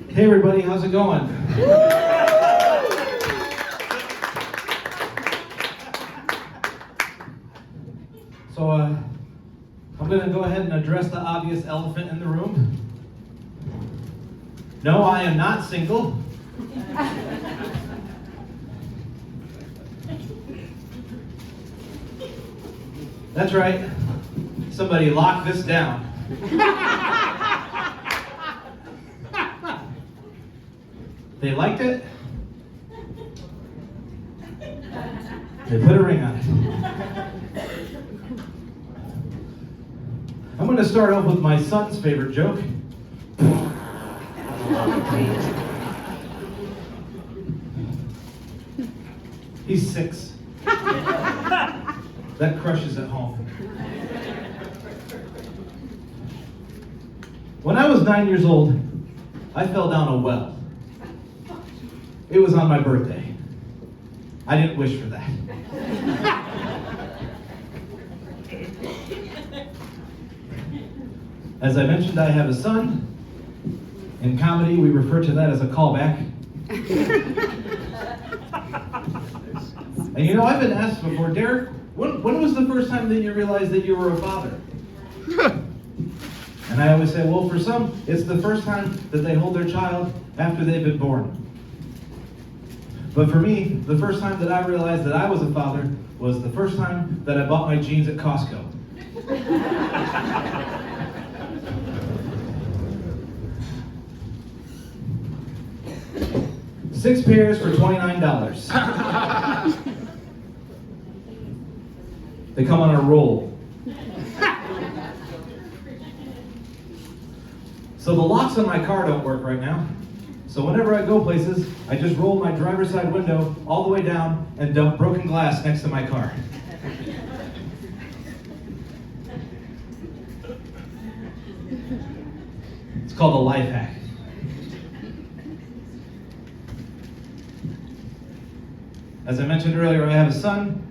Hey everybody, how's it going? So I'm going to go ahead and address the obvious elephant in the room. No, I am not single. That's right. Somebody lock this down. They liked it. They put a ring on it. I'm going to start off with my son's favorite joke. He's 6. That crushes at home. When I was 9 years old, I fell down a well. It was on my birthday. I didn't wish for that. As I mentioned, I have a son. In comedy, we refer to that as a callback. And you know, I've been asked before, Derek, when was the first time that you realized that you were a father? And I always say, well, for some, it's the first time that they hold their child after they've been born. But for me, the first time that I realized that I was a father was the first time that I bought my jeans at Costco. 6 pairs for $29. They come on a roll. So the locks on my car don't work right now. So whenever I go places, I just roll my driver's side window all the way down and dump broken glass next to my car. It's called a life hack. As I mentioned earlier, I have a son,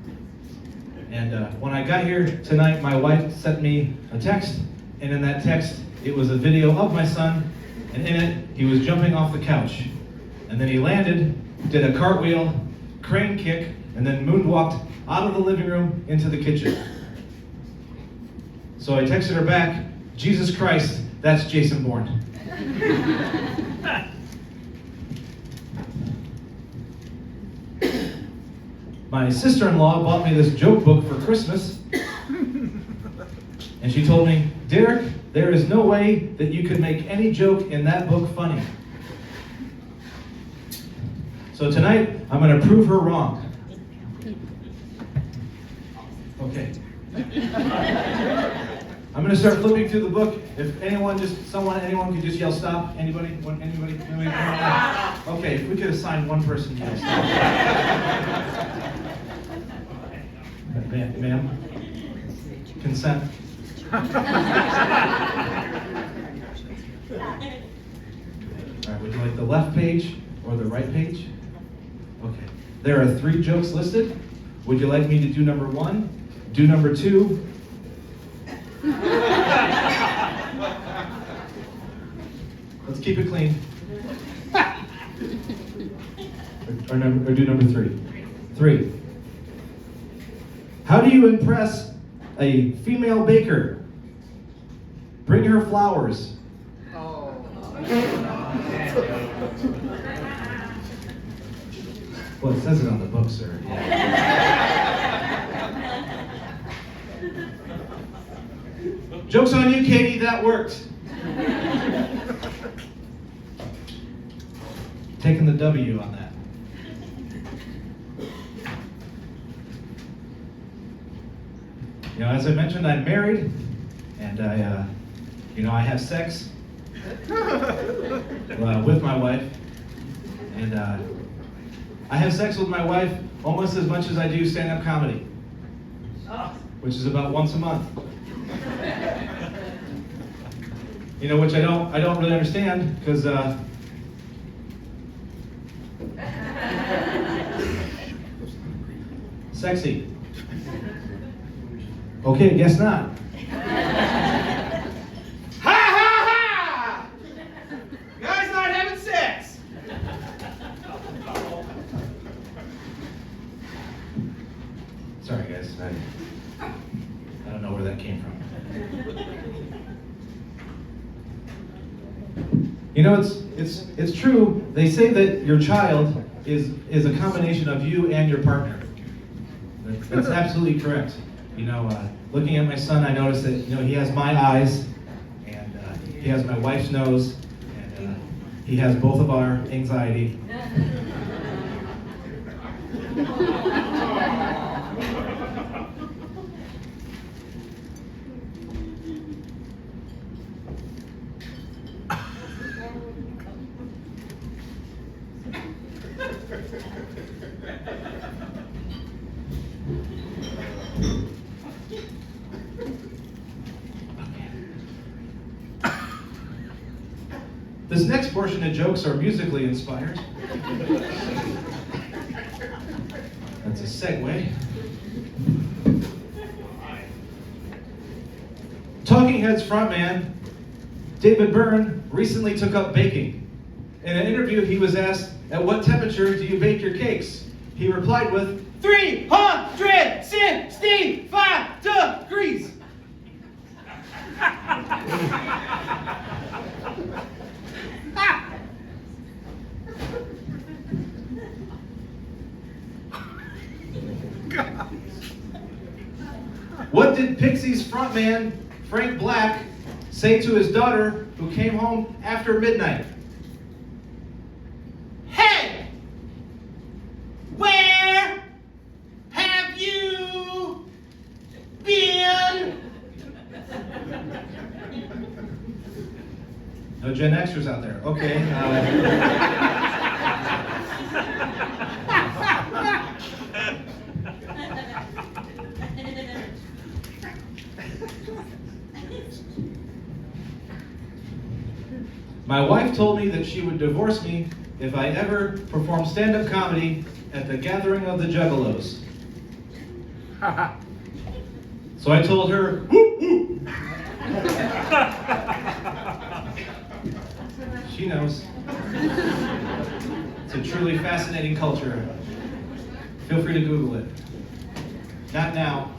and when I got here tonight, my wife sent me a text, and in that text, it was a video of my son, and in it, he was jumping off the couch. And then he landed, did a cartwheel, crane kick, and then moonwalked out of the living room into the kitchen. So I texted her back, Jesus Christ, that's Jason Bourne. My sister-in-law bought me this joke book for Christmas, and she told me, Derek, there is no way that you could make any joke in that book funny. So tonight, I'm going to prove her wrong. Okay. I'm going to start flipping through the book. If anyone could just yell stop. Anybody? Okay, if we could assign one person to yell stop. Ma'am? Consent. All right, would you like the left page or the right page? Okay. There are 3 jokes listed. Would you like me to do number 1, do number 2? Let's keep it clean. Or do number 3. 3. How do you impress a female baker? Bring her flowers. Oh. Well, it says it on the book, sir. Joke's on you, Katie, that worked. Taking the W on that. You know, as I mentioned, I'm married, and I have sex with my wife, and I have sex with my wife almost as much as I do stand-up comedy, which is about once a month. You know, which I don't really understand, because sexy. Okay, guess not. Ha ha ha! You guys not having sex? Sorry, guys. I don't know where that came from. You know, it's true. They say that your child is a combination of you and your partner. That's absolutely correct. You know, looking at my son, I noticed that, you know, he has my eyes, and he has my wife's nose, and he has both of our anxiety. This next portion of jokes are musically inspired. That's a segue. Talking Heads frontman David Byrne recently took up baking. In an interview, he was asked, "At what temperature do you bake your cakes?" He replied with 365 degrees. What did Pixies frontman Frank Black say to his daughter who came home after midnight? "Hey! Where have you been?" No Gen Xers out there. Okay. My wife told me that she would divorce me if I ever performed stand-up comedy at the gathering of the Juggalos. So I told her, "Whoop, whoop." She knows. It's a truly fascinating culture. Feel free to Google it. Not now.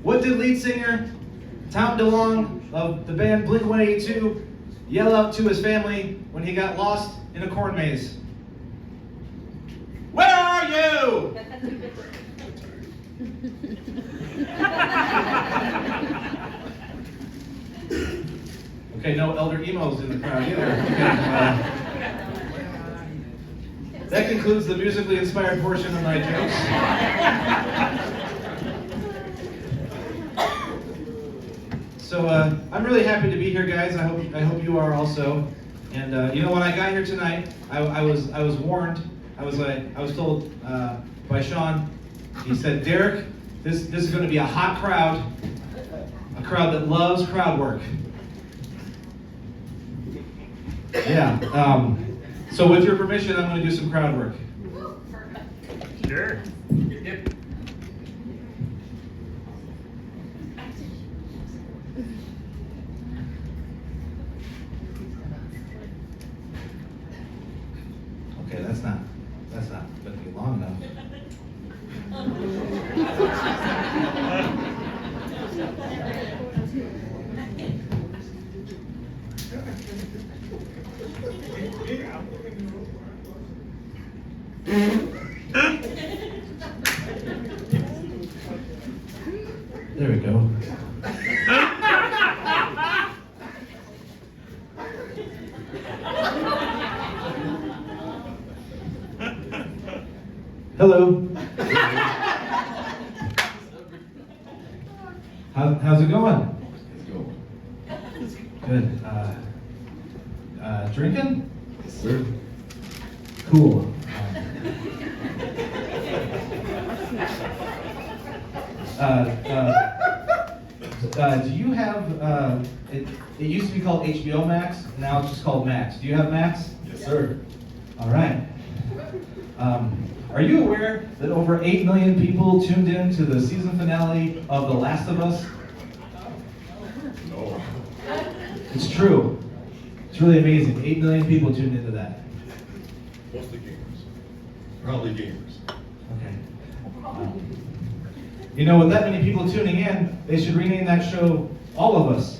What did lead singer Tom DeLonge of the band Blink-182 yell out to his family when he got lost in a corn maze? "Where are you?" Okay, no elder emos in the crowd either. Okay, That concludes the musically inspired portion of my jokes. So I'm really happy to be here, guys. I hope you are also. And you know, when I got here tonight, I was warned. I was told by Sean. He said, Derek, this is going to be a hot crowd, a crowd that loves crowd work. Yeah. So with your permission, I'm going to do some crowd work. Sure. Yep. Okay, that's not going to be long enough. There we go. Hello. How's it going? Good. Drinking? Yes, sir. Cool. Do you have, it used to be called HBO Max, now it's just called Max. Do you have Max? Yes, sir. All right. Are you aware that over 8 million people tuned in to the season finale of The Last of Us? No. It's true. It's really amazing. 8 million people tuned into that. Mostly gamers. Probably gamers. Okay. You know, with that many people tuning in, they should rename that show All of Us.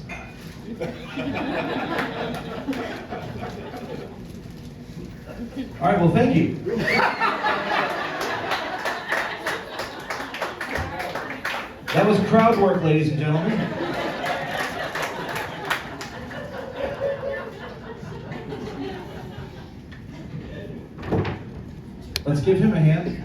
All right, well, thank you. That was crowd work, ladies and gentlemen. Let's give him a hand.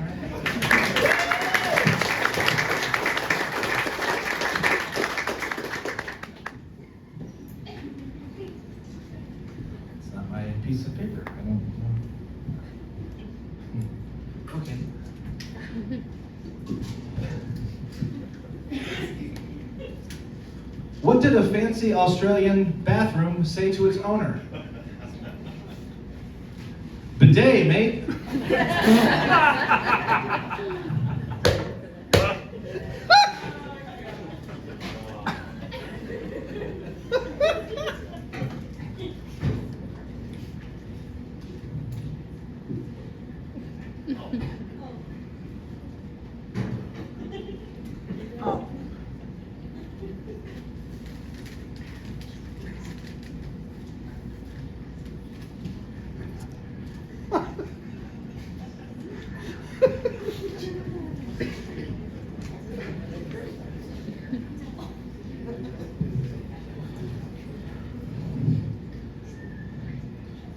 It's not my piece of paper. I don't know. Okay. What did a fancy Australian bathroom say to its owner? Bidet, mate.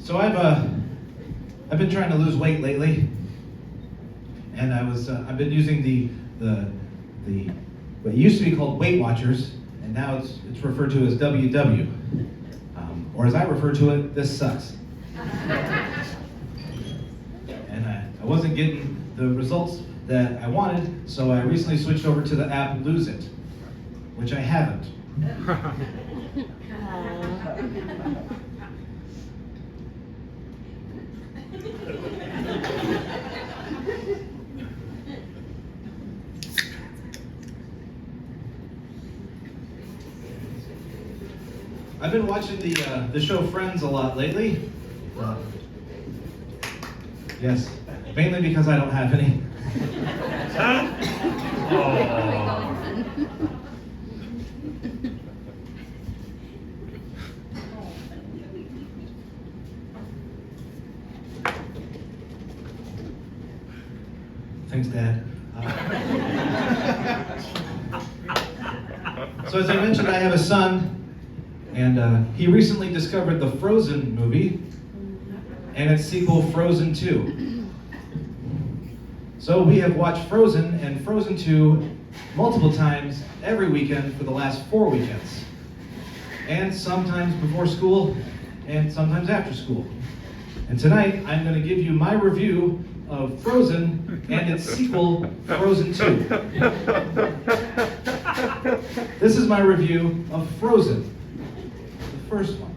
So I've been trying to lose weight lately, and I've been using the what used to be called Weight Watchers, and now it's referred to as WW, or as I refer to it, this sucks. And I wasn't getting the results that I wanted, so I recently switched over to the app Lose It, which I haven't. I've been watching the show Friends a lot lately. Yes, mainly because I don't have any. Thanks, Dad. So as I mentioned, I have a son, and he recently discovered the Frozen movie and its sequel, Frozen 2. So we have watched Frozen and Frozen 2 multiple times every weekend for the last 4 weekends. And sometimes before school, and sometimes after school. And tonight, I'm going to give you my review of Frozen and its sequel, Frozen 2. This is my review of Frozen, the first one.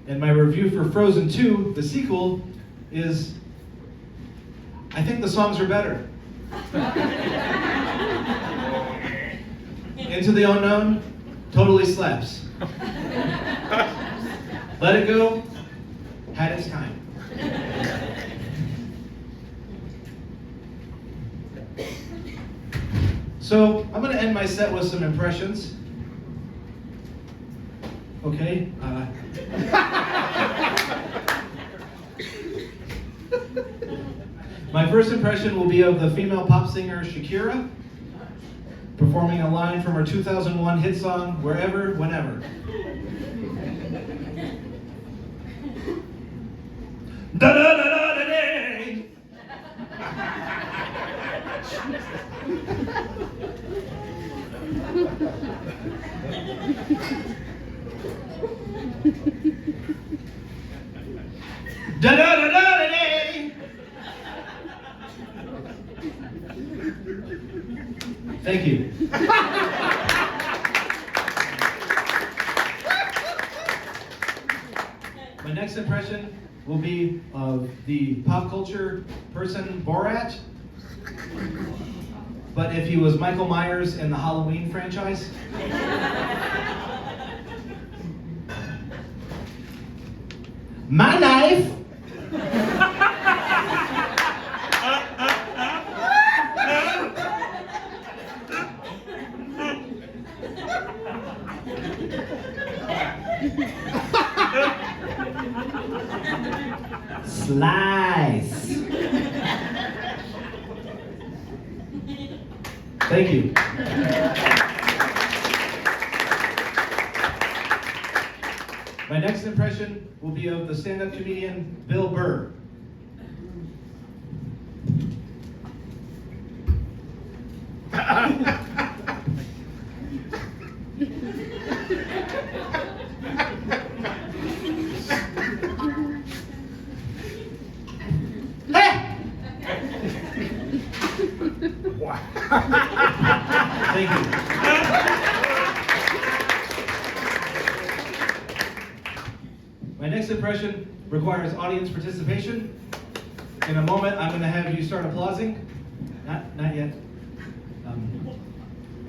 And my review for Frozen 2, the sequel, is I think the songs are better. Into the Unknown totally slaps. Let It Go had its time. So I'm going to end my set with some impressions. Okay. My first impression will be of the female pop singer Shakira performing a line from her 2001 hit song, Wherever, Whenever. Da da da da da day. Da da da da da day. Thank you. My next impression will be of the pop culture person Borat, but if he was Michael Myers in the Halloween franchise. My knife. Slice. Thank you. My next impression will be of the stand-up comedian Bill Burr. Thank you. My next impression requires audience participation. In a moment, I'm going to have you start applauding. Not yet.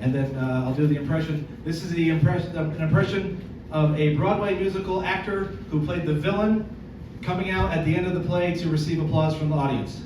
And then I'll do the impression. This is the an impression of a Broadway musical actor who played the villain, coming out at the end of the play to receive applause from the audience.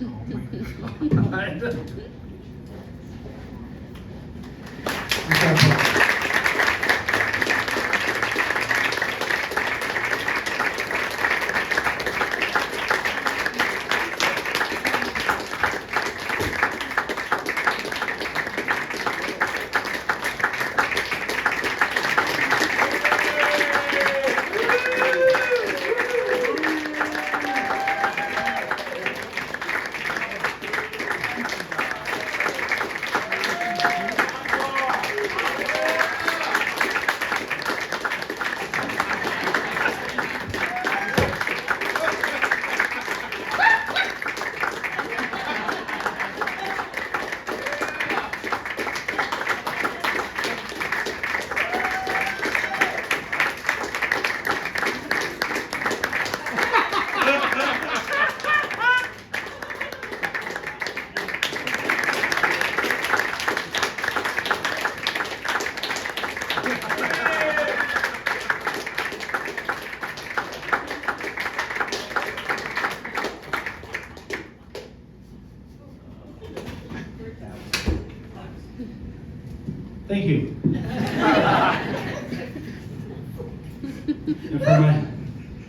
Thank you.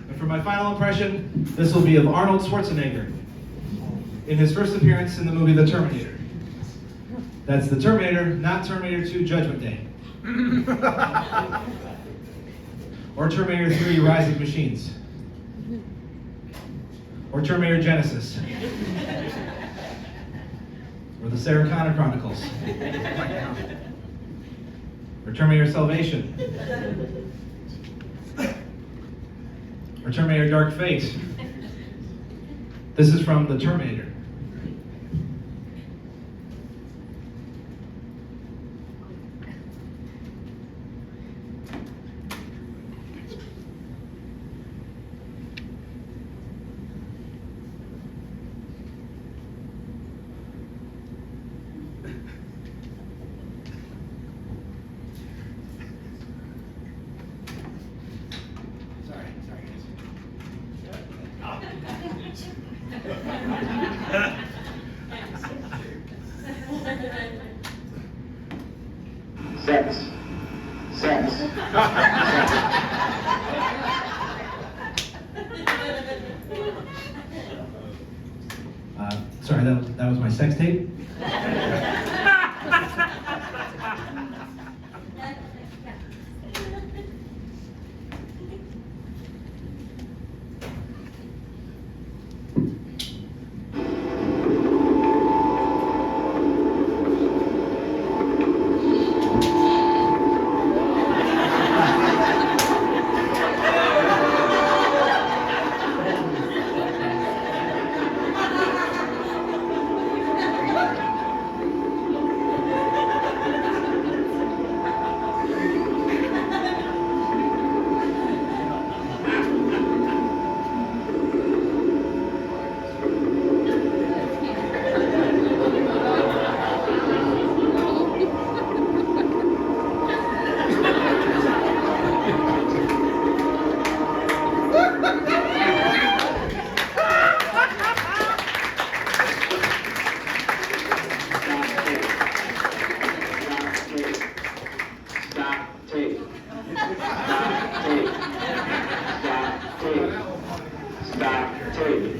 And for my final impression, this will be of Arnold Schwarzenegger in his first appearance in the movie The Terminator. That's The Terminator, not Terminator 2 Judgment Day. Or Terminator 3 Rising Machines. Or Terminator Genesis. Or the Sarah Connor Chronicles. Or Terminator Salvation. Or Terminator Dark Fate. This is from The Terminator. Sorry guys. Sex. Sorry, that was my sex tape. Stop tape.